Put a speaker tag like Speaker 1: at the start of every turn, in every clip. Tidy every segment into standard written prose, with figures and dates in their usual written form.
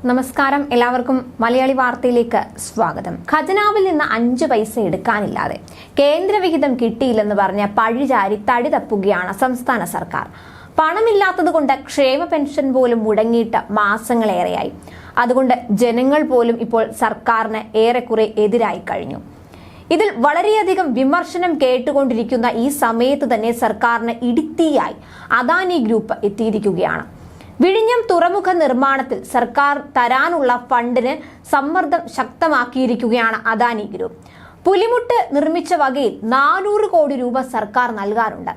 Speaker 1: നമസ്കാരം, എല്ലാവർക്കും മലയാളി വാർത്തയിലേക്ക് സ്വാഗതം. ഖജനാവിൽ നിന്ന് 5 പൈസ എടുക്കാനില്ലാതെ കേന്ദ്രവിഹിതം കിട്ടിയില്ലെന്ന് പറഞ്ഞ് പഴിചാരി തടി തപ്പുകയാണ് സംസ്ഥാന സർക്കാർ. പണമില്ലാത്തതുകൊണ്ട് ക്ഷേമ പെൻഷൻ പോലും മുടങ്ങിയിട്ട് മാസങ്ങളേറെയായി. അതുകൊണ്ട് ജനങ്ങൾ പോലും ഇപ്പോൾ സർക്കാരിന് ഏറെക്കുറെ എതിരായി കഴിഞ്ഞു. ഇതിൽ വളരെയധികം വിമർശനം കേട്ടുകൊണ്ടിരിക്കുന്ന ഈ സമയത്ത് തന്നെ സർക്കാരിന് ഇടിത്തീയായി അദാനി ഗ്രൂപ്പ് എത്തിയിരിക്കുകയാണ്. വിഴിഞ്ഞം തുറമുഖ നിർമ്മാണത്തിൽ സർക്കാർ തരാനുള്ള ഫണ്ടിന് സമ്മർദ്ദം ശക്തമാക്കിയിരിക്കുകയാണ് അദാനി ഗ്രൂപ്പ്. പുലിമുട്ട് നിർമ്മിച്ച വകയിൽ 400 കോടി രൂപ സർക്കാർ നൽകാറുണ്ട്.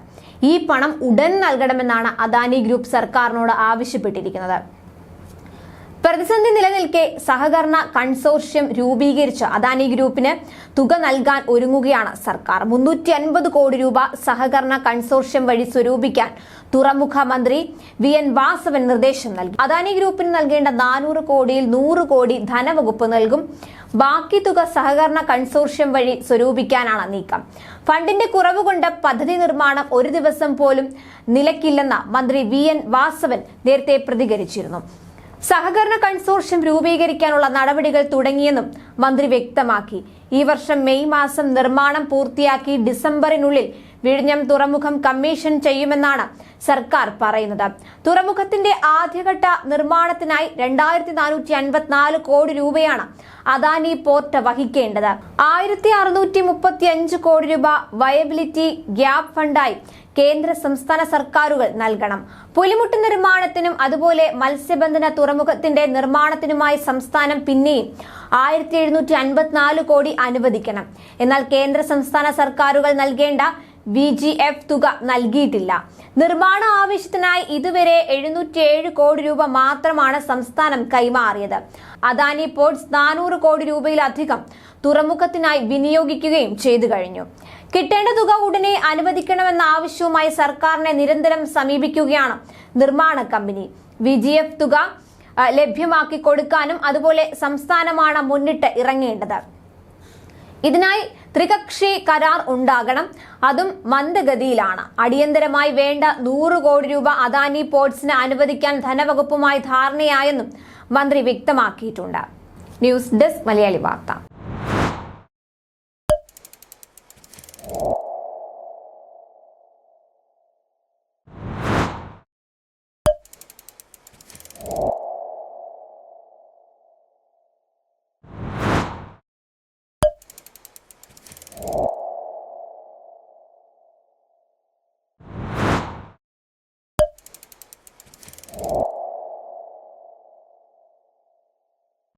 Speaker 1: ഈ പണം ഉടൻ നൽകണമെന്നാണ് അദാനി ഗ്രൂപ്പ് സർക്കാരിനോട് ആവശ്യപ്പെട്ടിരിക്കുന്നത്. പ്രതിസന്ധി നിലനിൽക്കെ സഹകരണ കൺസോർഷ്യം രൂപീകരിച്ച് അദാനി ഗ്രൂപ്പിന് തുക നൽകാൻ ഒരുങ്ങുകയാണ് സർക്കാർ. 350 കോടി രൂപ സഹകരണ കൺസോർഷ്യം വഴി സ്വരൂപിക്കാൻ തുറമുഖ മന്ത്രി VN വാസവൻ നിർദ്ദേശം നൽകി. അദാനി ഗ്രൂപ്പിന് നൽകേണ്ട 400 കോടിയിൽ 100 കോടി ധനവകുപ്പ് നൽകും. ബാക്കി തുക സഹകരണ കൺസോർഷ്യം വഴി സ്വരൂപിക്കാനാണ് നീക്കം. ഫണ്ടിന്റെ കുറവ് കൊണ്ട് പദ്ധതി നിർമ്മാണം ഒരു ദിവസം പോലും നിലയ്ക്കില്ലെന്ന് മന്ത്രി VN വാസവൻ നേരത്തെ പ്രതികരിച്ചിരുന്നു. സഹകരണ കൺസോർഷ്യം രൂപീകരിക്കാനുള്ള നടപടികൾ തുടങ്ങിയെന്നും മന്ത്രി വ്യക്തമാക്കി. ഈ വർഷം മെയ് മാസം നിർമ്മാണം പൂർത്തിയാക്കി ഡിസംബറിനുള്ളിൽ വിഴിഞ്ഞം തുറമുഖം കമ്മീഷൻ ചെയ്യുമെന്നാണ് സർക്കാർ പറയുന്നത്. തുറമുഖത്തിന്റെ ആദ്യഘട്ട നിർമ്മാണത്തിനായി 2454 കോടി രൂപയാണ് അദാനി പോർട്ട് വഹിക്കേണ്ടത്. 1635 കോടി രൂപ വയബിലിറ്റി ഗ്യാപ് ഫണ്ടായി കേന്ദ്ര സംസ്ഥാന സർക്കാരുകൾ നൽകണം. പുലിമുട്ട് നിർമ്മാണത്തിനും അതുപോലെ മത്സ്യബന്ധന തുറമുഖത്തിന്റെ നിർമ്മാണത്തിനുമായി സംസ്ഥാനം പിന്നെയും 1754 കോടി അനുവദിക്കണം. എന്നാൽ കേന്ദ്ര സംസ്ഥാന സർക്കാരുകൾ നൽകേണ്ട VGF തുക നൽകിയിട്ടില്ല. നിർമ്മാണ ആവശ്യത്തിനായി ഇതുവരെ 707 കോടി രൂപ മാത്രമാണ് സംസ്ഥാനം കൈമാറിയത്. അദാനി പോർട്സ് 400 കോടി രൂപയിലധികം തുറമുഖത്തിനായി വിനിയോഗിക്കുകയും ചെയ്തു കഴിഞ്ഞു. കിട്ടേണ്ട തുക ഉടനെ അനുവദിക്കണമെന്ന ആവശ്യവുമായി സർക്കാരിനെ നിരന്തരം സമീപിക്കുകയാണ് നിർമ്മാണ കമ്പനി. VGF തുക ലഭ്യമാക്കി കൊടുക്കാനും അതുപോലെ സംസ്ഥാനമാണ് മുന്നിട്ട് ഇറങ്ങേണ്ടത്. ഇതിനായി ത്രികക്ഷി കരാർ ഉണ്ടാകണം. അതും മന്ദഗതിയിലാണ്. അടിയന്തരമായി വേണ്ട 100 കോടി രൂപ അദാനി പോർട്സിന് അനുവദിക്കാൻ ധനവകുപ്പുമായി ധാരണയായെന്നും മന്ത്രി വ്യക്തമാക്കിയിട്ടുണ്ട്. ന്യൂസ് ഡെസ്ക് മലയാളി വാർത്ത.